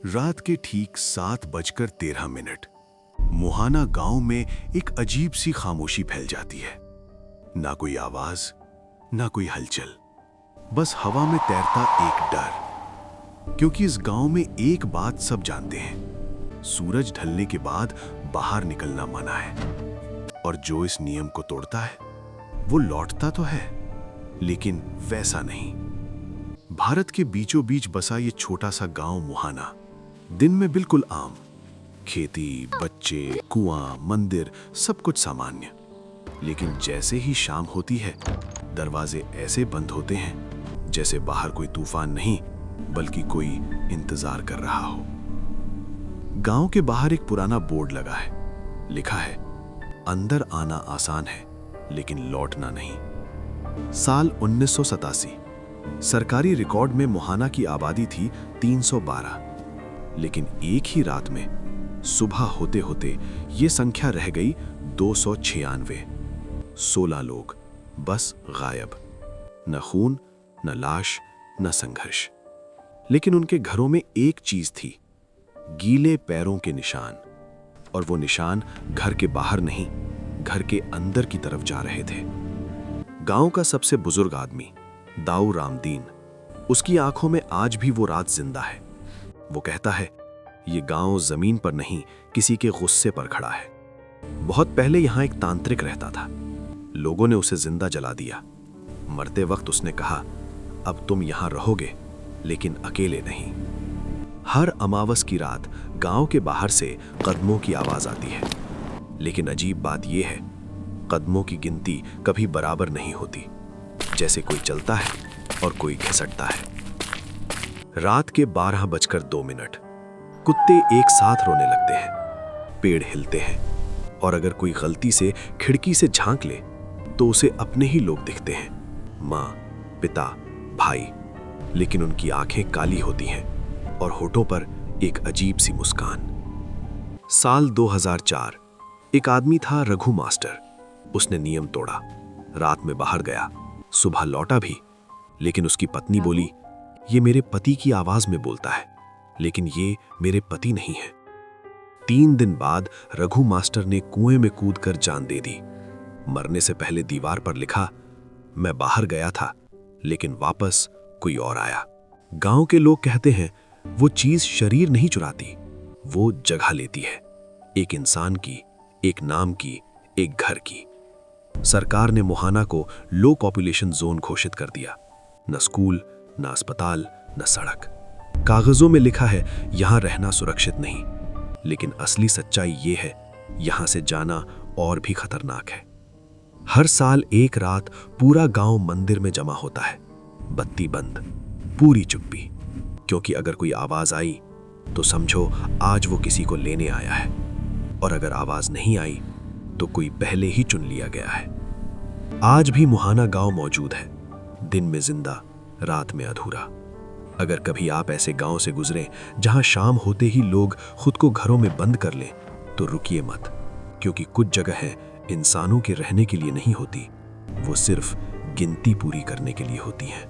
रात के ठीक 7:13 मुहाना गांव में एक अजीब सी खामोशी फैल जाती है। ना कोई आवाज, ना कोई हलचल, बस हवा में तैरता एक डर। क्योंकि इस गांव में एक बात सब जानते हैं, सूरज ढलने के बाद बाहर निकलना मना है। और जो इस नियम को तोड़ता है वो लौटता तो है, लेकिन वैसा नहीं। भारत के बीचों बीच बसा ये छोटा सा गांव मुहाना दिन में बिल्कुल आम, खेती, बच्चे, कुआं, मंदिर, सब कुछ सामान्य। लेकिन जैसे ही शाम होती है, दरवाजे ऐसे बंद होते हैं जैसे बाहर कोई तूफान नहीं, बल्कि कोई इंतजार कर रहा हो। गांव के बाहर एक पुराना बोर्ड लगा है, लिखा है, अंदर आना आसान है लेकिन लौटना नहीं। साल 1987। सरकारी रिकॉर्ड में मुहाना की आबादी थी 312, लेकिन एक ही रात में सुबह होते होते ये संख्या रह गई 296। 16 लोग बस गायब। न खून, न लाश, न संघर्ष। लेकिन उनके घरों में एक चीज थी, गीले पैरों के निशान। और वो निशान घर के बाहर नहीं, घर के अंदर की तरफ जा रहे थे। गांव का सबसे बुजुर्ग आदमी दाऊ रामदीन, उसकी आंखों में आज भी वो रात जिंदा है। वो कहता है, ये गांव जमीन पर नहीं, किसी के गुस्से पर खड़ा है। बहुत पहले यहां एक तांत्रिक रहता था। लोगों ने उसे जिंदा जला दिया। मरते वक्त उसने कहा, अब तुम यहां रहोगे, लेकिन अकेले नहीं। हर अमावस की रात गांव के बाहर से कदमों की आवाज आती है। लेकिन अजीब बात यह है, कदमों की गिनती कभी बराबर नहीं होती। जैसे कोई चलता है और कोई घिसटता है। रात के 12:02, कुत्ते एक साथ रोने लगते हैं, पेड़ हिलते हैं, और अगर कोई गलती से खिड़की से झांक ले तो उसे अपने ही लोग दिखते हैं, माँ, पिता, भाई। लेकिन उनकी आंखें काली होती हैं और होठों पर एक अजीब सी मुस्कान। साल 2004। एक आदमी था रघु मास्टर। उसने नियम तोड़ा, रात में बाहर गया, सुबह लौटा भी। लेकिन उसकी पत्नी बोली, ये मेरे पति की आवाज में बोलता है, लेकिन ये मेरे पति नहीं है। 3 दिन बाद रघु मास्टर ने कुएं में कूदकर जान दे दी। मरने से पहले दीवार पर लिखा, मैं बाहर गया था, लेकिन वापस कोई और आया। गांव के लोग कहते हैं, वो चीज शरीर नहीं चुराती, वो जगह लेती है, एक इंसान की, एक नाम की, एक घर की। सरकार ने मुहाना को लो पॉपुलेशन जोन घोषित कर दिया। न स्कूल, न अस्पताल, न सड़क। कागजों में लिखा है यहां रहना सुरक्षित नहीं, लेकिन असली सच्चाई ये है, यहां से जाना और भी खतरनाक है। हर साल एक रात पूरा गांव मंदिर में जमा होता है, बत्ती बंद, पूरी चुप्पी। क्योंकि अगर कोई आवाज आई तो समझो आज वो किसी को लेने आया है, और अगर आवाज नहीं आई तो कोई पहले ही चुन लिया गया है। आज भी मुहाना गांव मौजूद है, दिन में जिंदा, रात में अधूरा। अगर कभी आप ऐसे गांव से गुजरें जहां शाम होते ही लोग खुद को घरों में बंद कर लें, तो रुकिए मत, क्योंकि कुछ जगहें इंसानों के रहने के लिए नहीं होती, वो सिर्फ गिनती पूरी करने के लिए होती हैं।